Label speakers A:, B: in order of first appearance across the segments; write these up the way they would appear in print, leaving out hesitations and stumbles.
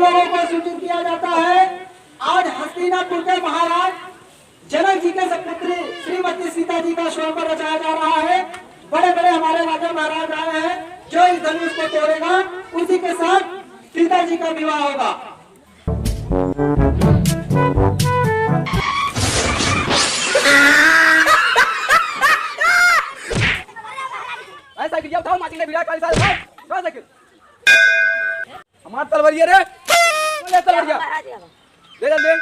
A: लोगों को सूचित किया जाता है, आज हस्तिनापुर के महाराज जनक जी के सपुत्री श्रीमती सीता जी का स्वयंवर रचाया जा रहा है। बड़े बड़े हमारे राजा महाराज आए हैं, जो इस धनुष को तोड़ेगा उसी के साथ सीता जी का विवाह होगा।
B: साइकिल उठाओ, माचिंग बिना काली साल उठाओ साइकिल। हमार तलवारिया रे, ले तलवारिया ले जल्दी।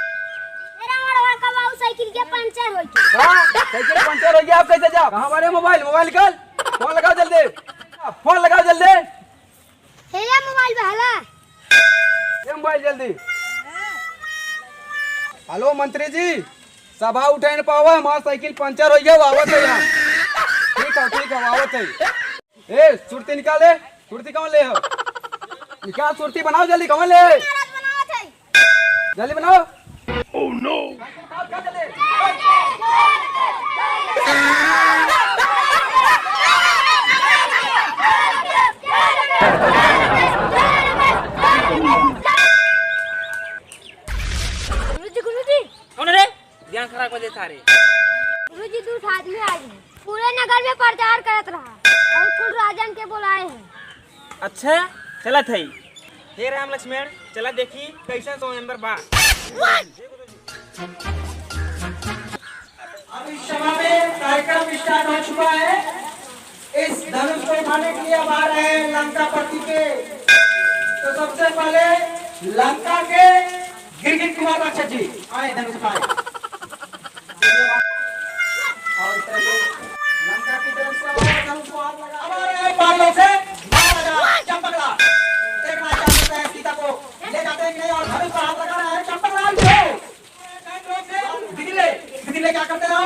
C: मेरा मरवा का बाबू साइकिल के पंचर हो गया।
B: हां साइकिल पंचर हो गया, आप कैसे जाओ? कहां हमारे मोबाइल निकाल, फोन लगाओ जल्दी, फोन लगाओ जल्दी।
C: हे ये मोबाइल बहला,
B: ये मोबाइल जल्दी। हेलो मंत्री जी, सभा उठा न पावा, हमार साइकिल पंचर हो गया, आवत है यहां। ठीक है आवत है। ए सुरती निकाले, सुरती कौन ले हो? निकाल सुरती, बनाओ जल्दी, कौन ले? जल्दी बनाओ। ओह नो,
C: गुरुजी
D: कौन रे? ध्यान खराब कर दे सारे।
C: गुरुजी दूर आदमी आए हैं, पूरे नगर में प्रचार करत रहा और कुल राजन के बुलाए हैं।
D: अच्छा चला थई। हे राम लक्ष्मण, चला देखी कैसा स्वयंवर बा।
A: अभी सभा में कार्यक्रम स्टार्ट हो चुका है। इस धनुष को उठाने के लिए अब आ रहे हैं लंकापति के। तो सबसे पहले लंका के गिरगिट कुमार राक्षस जी आए धनुष उठाए। और इस तरह से लंका की तरफ से धनुष को हाथ लगा। अब आ रहे हैं बालों से चंपकला। देखना चाहते हैं सीता को ले जाते हैं कि नहीं, और धनुष का हाथ लगा रहा है चंपकला। दिखले क्या करते रहो?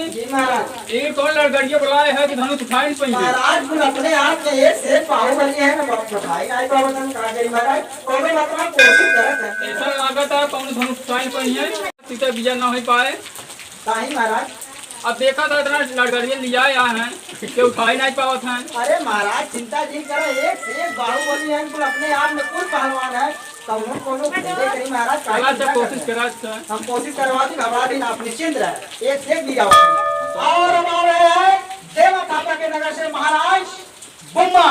A: जी महाराज,
B: ये कौन लड़गड़िया बुलाए है कि धनुष उठाई नहीं?
A: महाराज तुम अपने आप में ये से बाहुबली है ना, बताई आई बाबून कहा गई महाराज, कोनो मात्रा कोशिश करत है।
B: ऐसा लागत है कौन धनुष उठाई नहीं है, सीता विजय ना हो पाए।
A: ताही महाराज,
B: अब देखा था इतना लड़गड़िया लिया हैं कि उठाई नहीं पावत हैं।
A: अरे महाराज चिंता जी करे, एक से एक बाहुबली है, तुम अपने आप में कुल पहलवान है। कोनो करी महाराज,
B: कोशिश करा
A: हम कोशिश करवा दी, घबरा दी आप निश्चिंत रहे, एक से एक लिया। और अब आ रहे हैं देवा थापा के नगर से महाराज बुम्मा।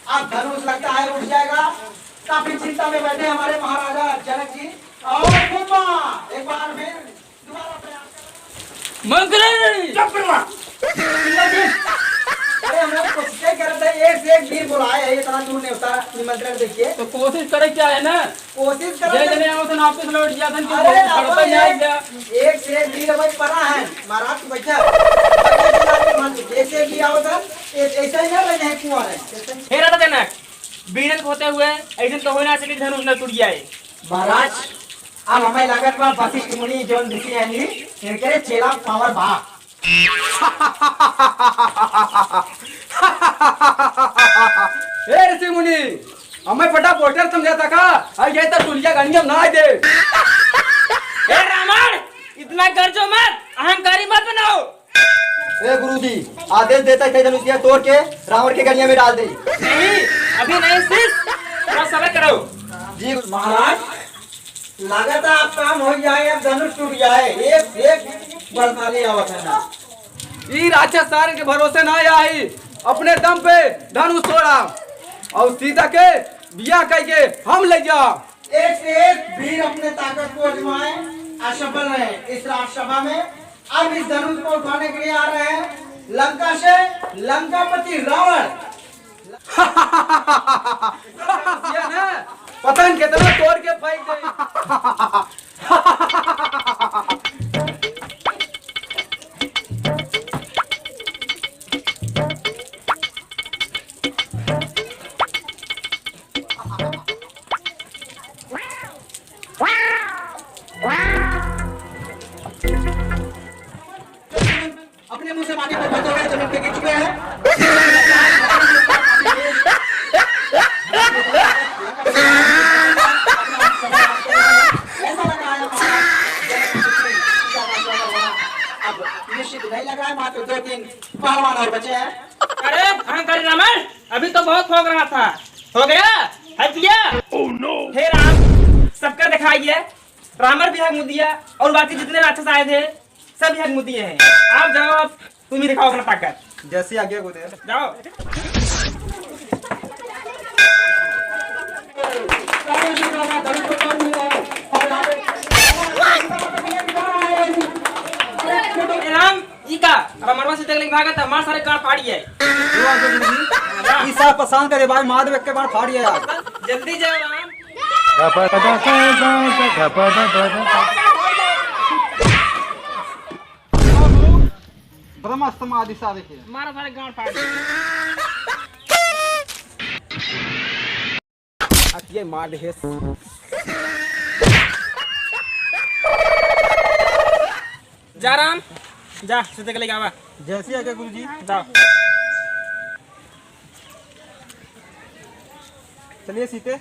A: अब धनुष लगता है उठ जाएगा, काफी चिंता में बैठे हमारे महाराजा जनक जी। और बुम्मा एक बार फिर दोबारा प्रयास।
B: मंत्री
A: अरे हम लोग कोशिश करते हैं, एक से एक वीर बुलाए है, इतना दूर नहीं होता निमंत्रण। देखिए
B: तो कोशिश करे क्या है ना,
A: कोशिश
B: जय
A: करो।
B: जने आओ तो आपके लौट गया था कि
A: अरे
B: खड़ता ही आ गया।
A: एक से एक वीर भाई पड़ा है महाराज तू बैठा। एक से एक वीर आओ था, ऐसा ही ना रहने है कुआं है।
D: हे राजा जनक, बीरन होते हुए ऐसे तो होना चाहिए धनुष न टूट जाए।
A: महाराज अब हमें लागत बा वशिष्ठ मुनि जोन ऋषि हैं नी, इनके चेला पावर बा।
B: ए ऋषि मुनि, हमें फटा पोस्टर समझाता का, आई ये तो टुलिया गंजम ना दे।
D: हे रावण, इतना गर्जो मत, अहंकारी मत बनाओ।
A: ए गुरुजी, आदेश देता है धनुष तोड़ के रावण के गनिया में डाल दे।
D: नहीं, अभी नहीं sis, थोड़ा सब्र करो।
A: जी महाराज, लागत है आप काम हो जाए, अब धनुष टूट जाए। एक बलशाली आवत है ना,
B: ई राक्षस सारे के भरोसे ना आई, अपने दम पे धनुष तोड़ा और सीता के बिया कह के हम ले जा।
A: एक से एक वीर अपने ताकत को आजमाए, असफल रहे इस राजसभा में। अब इस धनुष को उठाने के लिए आ रहे हैं लंका से लंकापति रावण।
B: पता नहीं कितना तोड़ के फेंक गई।
A: अपने मुंह से पानी को भरते हुए जमीन पे गिर चुके हैं। ऐसा लग रहा है अब निश्चित नहीं लग रहा है, मात्र 2-3 पहलवान और बचे हैं।
D: अरे अहंकारी रावण, अभी तो बहुत भोग रहा था, हो गया हट गया। हे राम सबका दिखाइए, रामर भी हक मुदिया और बाकी जितने राक्षस आए थे सब हक मुदिए हैं। आप जाओ, अब तुम ही दिखाओ अपना ताकत।
B: जैसी आज्ञा गुरुदेव।
D: जाओ। हे राम ई का रामरवा से तक भागा था, मार सारे गाड़ फाड़ी है।
B: ईसा पसंद करे भाई, मार देख के बार फाड़ी है यार।
D: जल्दी जाओ राम।
B: ब्रह्मास्त्र आदि सा देखिए।
D: मारा सारे गाड़ फाड़
B: ये मार दे।
D: जा राम जा, सीते के लेके आवा।
B: जैसी आज्ञा गुरुजी।
D: जाओ।
B: चलिए सीते।